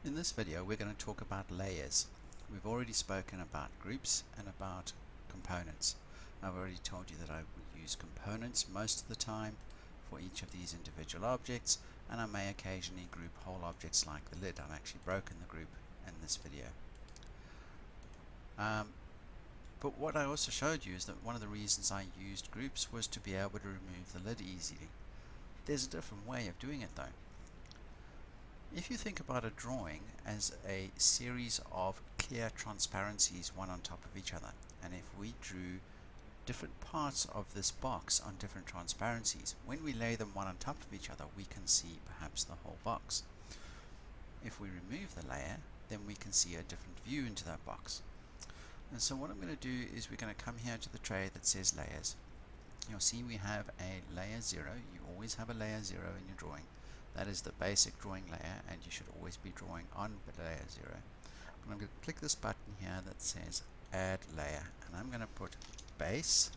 In this video we're going to talk about layers. We've already spoken about groups and about components. I've already told you that I will use components most of the time for each of these individual objects, and I may occasionally group whole objects like the lid. I've actually broken the group in this video. But what I also showed you is that one of the reasons I used groups was to be able to remove the lid easily. There's a different way of doing it though. If you think about a drawing as a series of clear transparencies one on top of each other, and if we drew different parts of this box on different transparencies, when we lay them one on top of each other we can see perhaps the whole box. If we remove the layer, then we can see a different view into that box. And so what I'm going to do is we're going to come here to the tray that says layers. You'll see we have a layer 0. You always have a layer 0 in your drawing. That is the basic drawing layer, and you should always be drawing on layer 0. And I'm going to click this button here that says add layer, and I'm going to put base,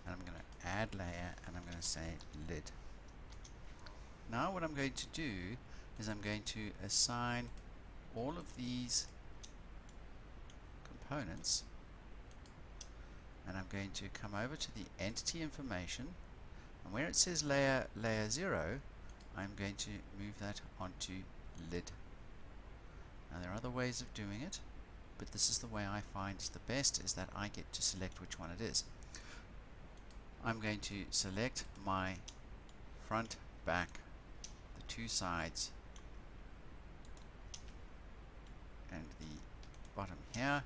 and I'm going to add layer, and I'm going to say lid. Now what I'm going to do is I'm going to assign all of these components, and I'm going to come over to the entity information, and where it says layer 0, I'm going to move that onto lid. Now there are other ways of doing it, but this is the way I find is the best, is that I get to select which one it is. I'm going to select my front, back, the two sides, and the bottom here,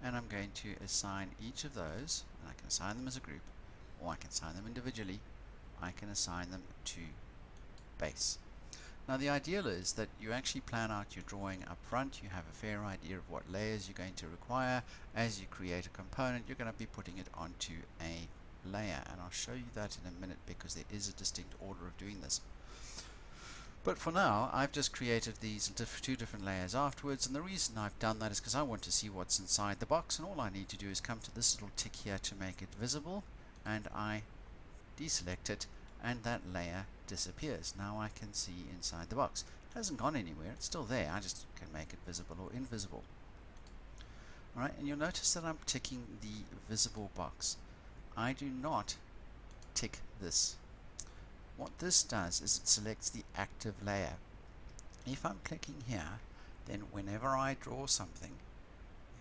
and I'm going to assign each of those, and I can assign them as a group, or I can assign them individually. I can assign them to base. Now the ideal is that you actually plan out your drawing up front. You have a fair idea of what layers you're going to require. As you create a component, you're going to be putting it onto a layer, and I'll show you that in a minute because there is a distinct order of doing this. But for now I've just created these two different layers afterwards, and the reason I've done that is because I want to see what's inside the box, and all I need to do is come to this little tick here to make it visible, and I deselect it, and that layer disappears. Now I can see inside the box. It hasn't gone anywhere, it's still there. I just can make it visible or invisible. Alright, and you'll notice that I'm ticking the visible box. I do not tick this. What this does is it selects the active layer. If I'm clicking here, then whenever I draw something,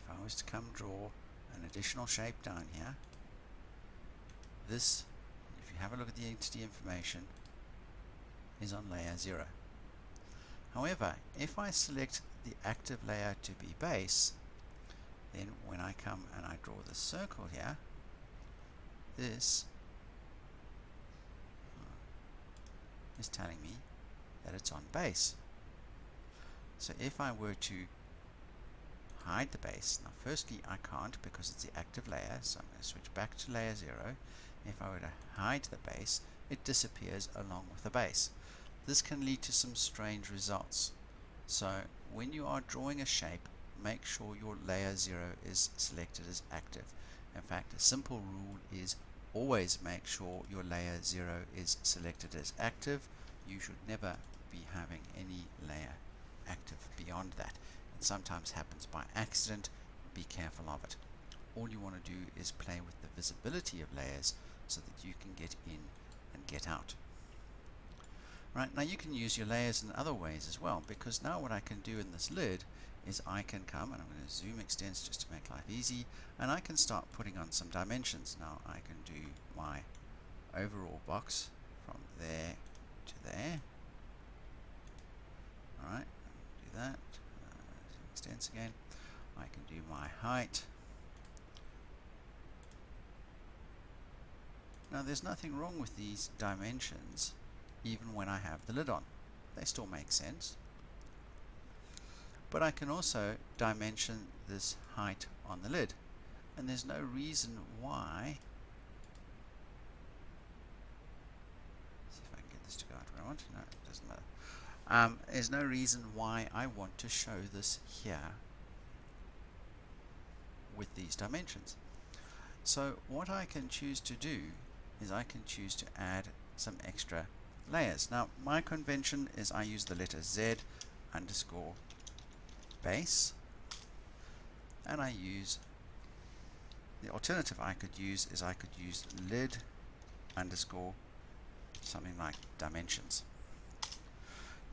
if I was to come draw an additional shape down here, this, if you have a look at the entity information, is on layer 0. However, if I select the active layer to be base, then when I come and I draw the circle here, this is telling me that it's on base. So if I were to hide the base, now firstly I can't because it's the active layer, so I'm going to switch back to layer 0. If I were to hide the base, it disappears along with the base. This can lead to some strange results. So when you are drawing a shape, make sure your layer 0 is selected as active. In fact, a simple rule is always make sure your layer 0 is selected as active. You should never be having any layer active beyond that. It sometimes happens by accident. Be careful of it. All you want to do is play with the visibility of layers so that you can get in and get out. Right, now you can use your layers in other ways as well, because now what I can do in this lid is I can come, and I'm going to zoom extents just to make life easy, and I can start putting on some dimensions. Now I can do my overall box from there to there. Alright, do that. Zoom extents again. I can do my height. Now there's nothing wrong with these dimensions even when I have the lid on. They still make sense. But I can also dimension this height on the lid, and there's no reason why. See if I can get this to go out where I want. No, it doesn't matter. There's no reason why I want to show this here with these dimensions. So what I can choose to do is I can choose to add some extra layers. Now my convention is I use the letter Z. underscore base, and I use the alternative I could use is I could use lid underscore something like dimensions.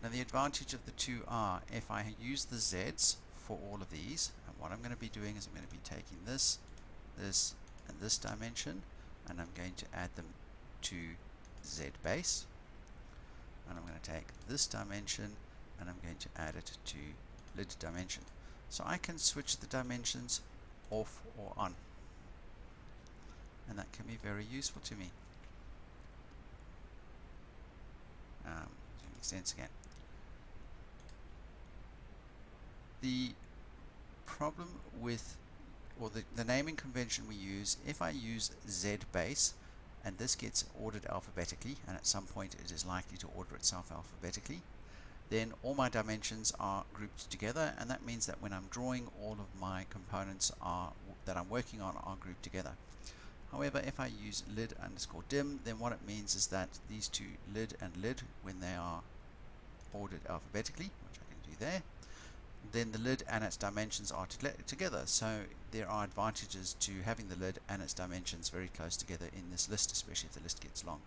Now the advantage of the two are, if I use the Z's for all of these, and what I'm going to be doing is I'm going to be taking this, this, and this dimension, and I'm going to add them to Z base, and I'm going to take this dimension and I'm going to add it to lid dimension. So I can switch the dimensions off or on, and that can be very useful to me. Zooming sense again. The problem with, or the naming convention we use, if I use Z base, and this gets ordered alphabetically, and at some point it is likely to order itself alphabetically, then all my dimensions are grouped together, and that means that when I'm drawing, all of my components that I'm working on are grouped together. However, if I use lid underscore dim, then what it means is that these two, lid and lid, when they are ordered alphabetically, which I can do there, then the lid and its dimensions are together. So there are advantages to having the lid and its dimensions very close together in this list, especially if the list gets long.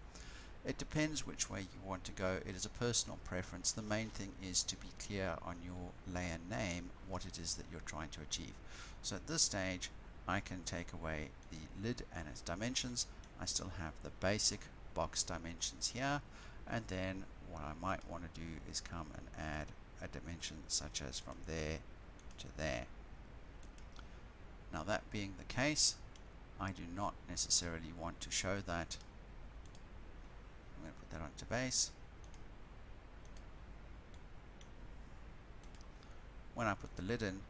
It depends which way you want to go. It is a personal preference. The main thing is to be clear on your layer name what it is that you're trying to achieve. So at this stage I can take away the lid and its dimensions. I still have the basic box dimensions here, and then what I might want to do is come and add a dimension such as from there to there. Now that being the case, I do not necessarily want to show that. I'm going to put that onto base. When I put the lid in,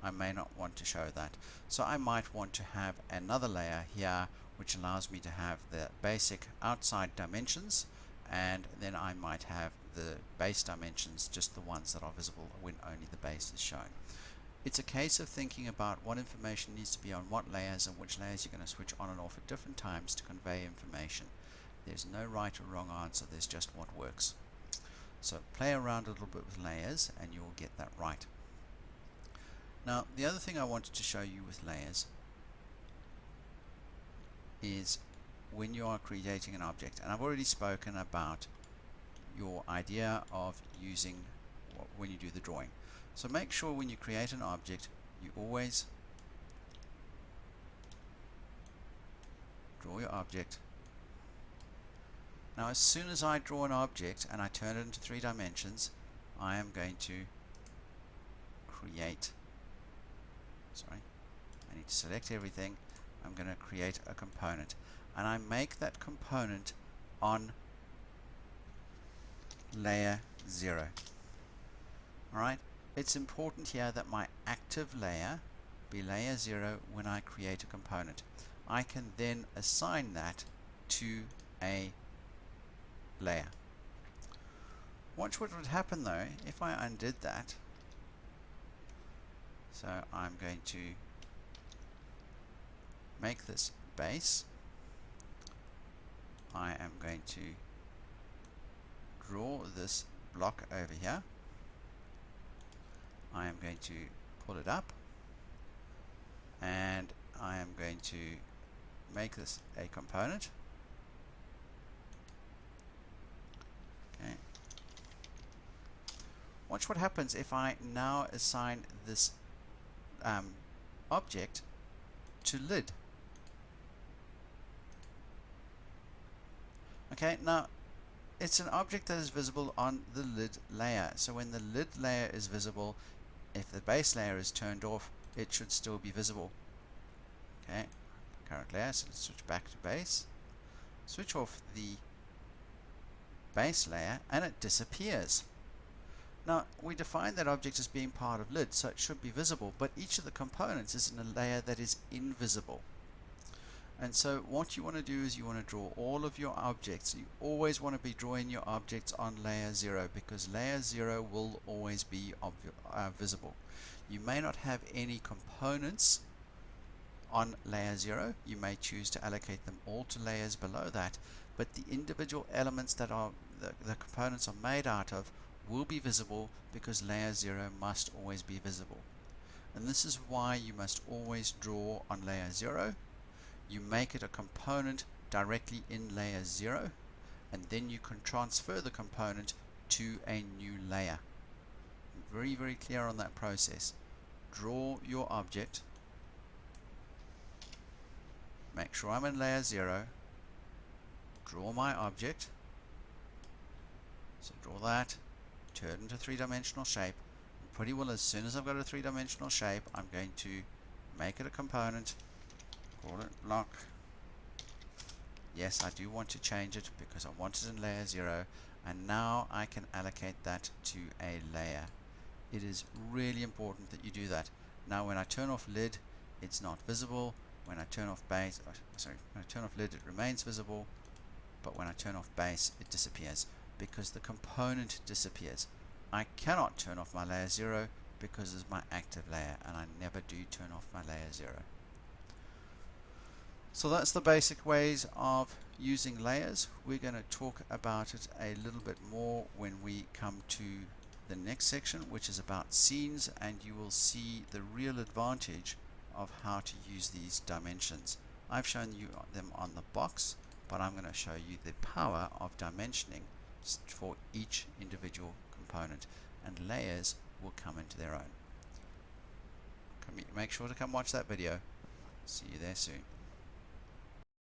I may not want to show that. So I might want to have another layer here which allows me to have the basic outside dimensions, and then I might have the base dimensions, just the ones that are visible when only the base is shown. It's a case of thinking about what information needs to be on what layers and which layers you're going to switch on and off at different times to convey information. There's no right or wrong answer, there's just what works. So play around a little bit with layers and you'll get that right. Now the other thing I wanted to show you with layers is when you are creating an object, and I've already spoken about your idea of using when you do the drawing. So make sure when you create an object you always draw your object. Now as soon as I draw an object and I turn it into 3 dimensions, I am going to create, I need to select everything. I'm going to create a component, and I make that component on layer 0. Alright, it's important here that my active layer be layer 0 when I create a component. I can then assign that to a layer. Watch what would happen though if I undid that. So I'm going to make this base. I am going to draw this block over here. I am going to pull it up, and I am going to make this a component. Okay. Watch what happens if I now assign this object to lid. Okay, now it's an object that is visible on the lid layer. So when the lid layer is visible, if the base layer is turned off, it should still be visible. Okay, current layer, so let's switch back to base. Switch off the base layer and it disappears. Now we define that object as being part of lid, so it should be visible, but each of the components is in a layer that is invisible. And so what you want to do is you want to draw all of your objects. You always want to be drawing your objects on layer 0, because layer 0 will always be visible. You may not have any components on layer 0. You may choose to allocate them all to layers below that, but the individual elements that are the components are made out of will be visible because layer 0 must always be visible. And this is why you must always draw on layer 0. You make it a component directly in layer 0, and then you can transfer the component to a new layer. Very, very clear on that process. Draw your object, make sure I'm in layer 0, draw my object, so draw that, turn it into a three-dimensional shape. Pretty well, as soon as I've got a three-dimensional shape, I'm going to make it a component, call it block. Yes, I do want to change it because I want it in layer 0, and now I can allocate that to a layer. It is really important that you do that. Now when I turn off lid, it's not visible. When I turn off base, when I turn off lid, it remains visible, but when I turn off base, it disappears because the component disappears. I cannot turn off my layer 0 because it's my active layer, and I never do turn off my layer 0. So that's the basic ways of using layers. We're going to talk about it a little bit more when we come to the next section, which is about scenes, and you will see the real advantage of how to use these dimensions. I've shown you them on the box, but I'm going to show you the power of dimensioning for each individual component, and layers will come into their own. Make sure to come watch that video. See you there soon.